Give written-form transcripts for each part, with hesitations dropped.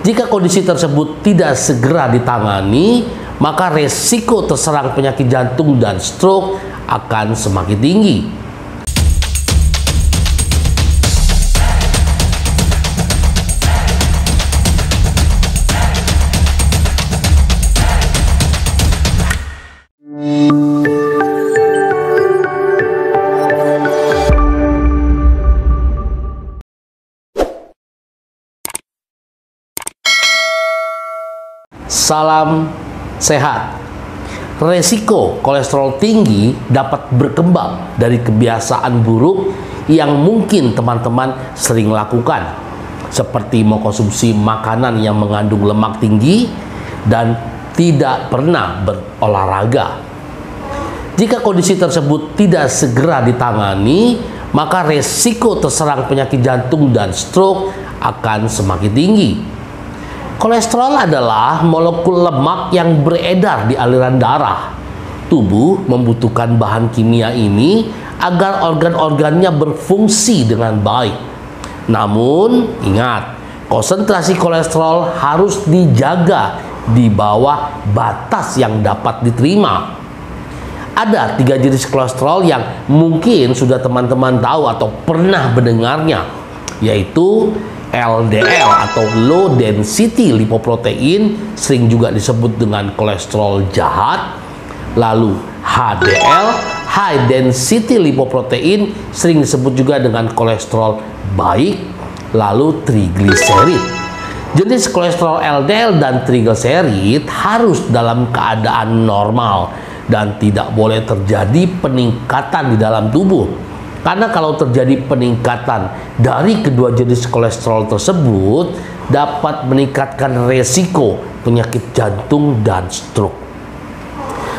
Jika kondisi tersebut tidak segera ditangani, maka resiko terserang penyakit jantung dan stroke akan semakin tinggi. Salam sehat. Resiko kolesterol tinggi dapat berkembang dari kebiasaan buruk yang mungkin teman-teman sering lakukan, seperti mengkonsumsi makanan yang mengandung lemak tinggi dan tidak pernah berolahraga. Jika kondisi tersebut tidak segera ditangani, maka resiko terserang penyakit jantung dan stroke akan semakin tinggi. Kolesterol adalah molekul lemak yang beredar di aliran darah. Tubuh membutuhkan bahan kimia ini agar organ-organnya berfungsi dengan baik. Namun, ingat, konsentrasi kolesterol harus dijaga di bawah batas yang dapat diterima. Ada 3 jenis kolesterol yang mungkin sudah teman-teman tahu atau pernah mendengarnya, yaitu LDL atau low density lipoprotein, sering juga disebut dengan kolesterol jahat. Lalu HDL, high density lipoprotein, sering disebut juga dengan kolesterol baik. Lalu trigliserid. Jenis kolesterol LDL dan trigliserid harus dalam keadaan normal dan tidak boleh terjadi peningkatan di dalam tubuh. Karena kalau terjadi peningkatan dari kedua jenis kolesterol tersebut dapat meningkatkan resiko penyakit jantung dan stroke.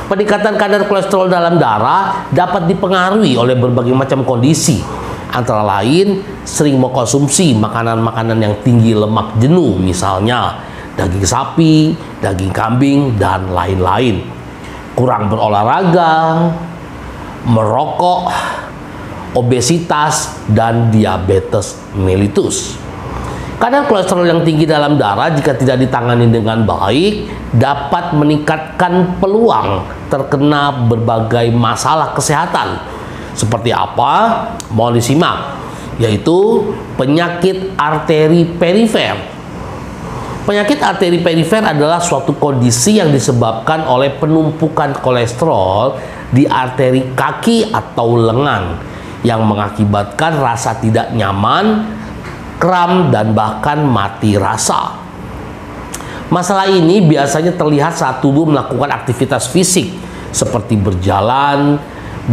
Peningkatan kadar kolesterol dalam darah dapat dipengaruhi oleh berbagai macam kondisi, antara lain sering mengkonsumsi makanan-makanan yang tinggi lemak jenuh, misalnya daging sapi, daging kambing, dan lain-lain. Kurang berolahraga, merokok, obesitas, dan diabetes mellitus. Kadar kolesterol yang tinggi dalam darah jika tidak ditangani dengan baik dapat meningkatkan peluang terkena berbagai masalah kesehatan. Seperti apa? Mohon disimak, yaitu penyakit arteri perifer. Penyakit arteri perifer adalah suatu kondisi yang disebabkan oleh penumpukan kolesterol di arteri kaki atau lengan, yang mengakibatkan rasa tidak nyaman, kram, dan bahkan mati rasa. Masalah ini biasanya terlihat saat tubuh melakukan aktivitas fisik seperti berjalan,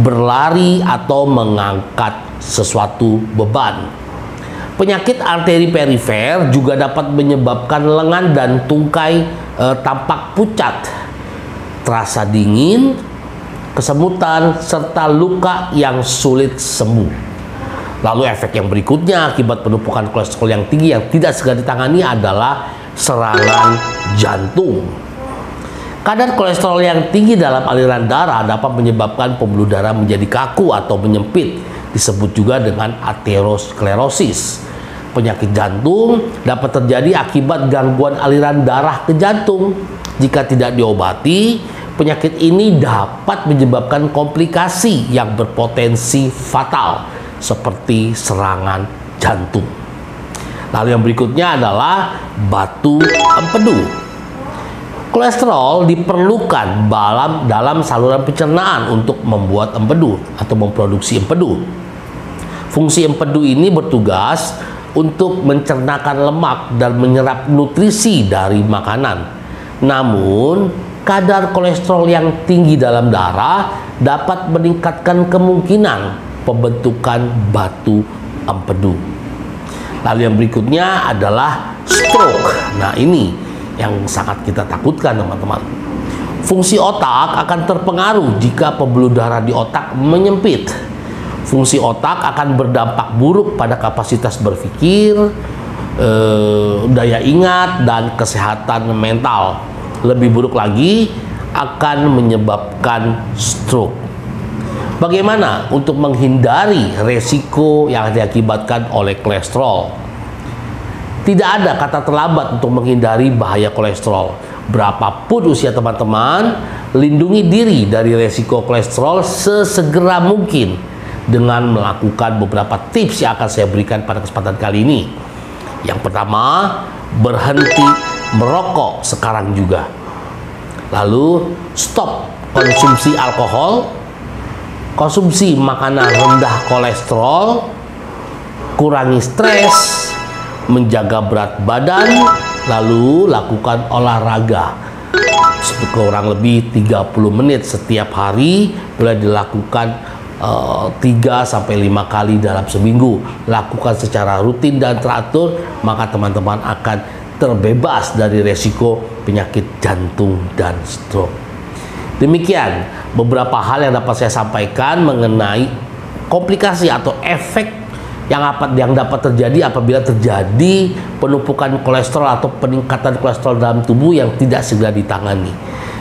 berlari, atau mengangkat sesuatu beban. Penyakit arteri perifer juga dapat menyebabkan lengan dan tungkai tampak pucat, terasa dingin, kesemutan, serta luka yang sulit sembuh. Lalu efek yang berikutnya akibat penumpukan kolesterol yang tinggi yang tidak segera ditangani adalah serangan jantung. Kadar kolesterol yang tinggi dalam aliran darah dapat menyebabkan pembuluh darah menjadi kaku atau menyempit, disebut juga dengan aterosklerosis. Penyakit jantung dapat terjadi akibat gangguan aliran darah ke jantung. Jika tidak diobati, penyakit ini dapat menyebabkan komplikasi yang berpotensi fatal seperti serangan jantung. Lalu yang berikutnya adalah batu empedu. Kolesterol diperlukan dalam saluran pencernaan untuk membuat empedu atau memproduksi empedu. Fungsi empedu ini bertugas untuk mencernakan lemak dan menyerap nutrisi dari makanan. Namun, kadar kolesterol yang tinggi dalam darah dapat meningkatkan kemungkinan pembentukan batu empedu. Lalu yang berikutnya adalah stroke. Nah, ini yang sangat kita takutkan, teman-teman. Fungsi otak akan terpengaruh jika pembuluh darah di otak menyempit. Fungsi otak akan berdampak buruk pada kapasitas berpikir, daya ingat, dan kesehatan mental. Lebih buruk lagi, akan menyebabkan stroke. Bagaimana untuk menghindari resiko yang diakibatkan oleh kolesterol? Tidak ada kata terlambat untuk menghindari bahaya kolesterol. Berapapun usia teman-teman, lindungi diri dari resiko kolesterol sesegera mungkin dengan melakukan beberapa tips yang akan saya berikan pada kesempatan kali ini. Yang pertama, berhenti merokok sekarang juga. Lalu, stop konsumsi alkohol, konsumsi makanan rendah kolesterol, kurangi stres, menjaga berat badan, lalu lakukan olahraga kurang lebih 30 menit setiap hari, boleh dilakukan 3-5 kali dalam seminggu. Lakukan secara rutin dan teratur, maka teman-teman akan terbebas dari resiko penyakit jantung dan stroke. Demikian beberapa hal yang dapat saya sampaikan mengenai komplikasi atau efek yang dapat terjadi apabila terjadi penumpukan kolesterol atau peningkatan kolesterol dalam tubuh yang tidak segera ditangani.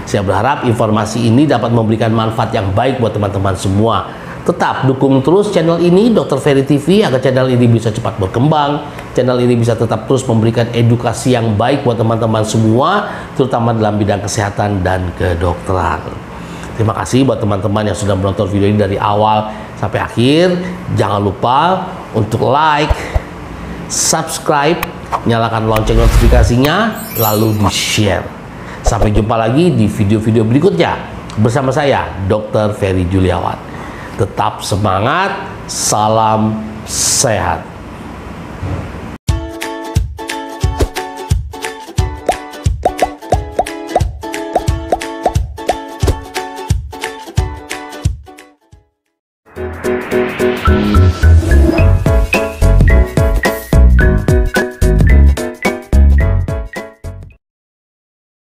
Saya berharap informasi ini dapat memberikan manfaat yang baik buat teman-teman semua. Tetap dukung terus channel ini, Dr. Ferry TV, agar channel ini bisa cepat berkembang. Channel ini bisa tetap terus memberikan edukasi yang baik buat teman-teman semua, terutama dalam bidang kesehatan dan kedokteran. Terima kasih buat teman-teman yang sudah menonton video ini dari awal sampai akhir. Jangan lupa untuk like, subscribe, nyalakan lonceng notifikasinya, lalu di-share. Sampai jumpa lagi di video-video berikutnya bersama saya, Dr. Ferry Juliawan. Tetap semangat, salam sehat.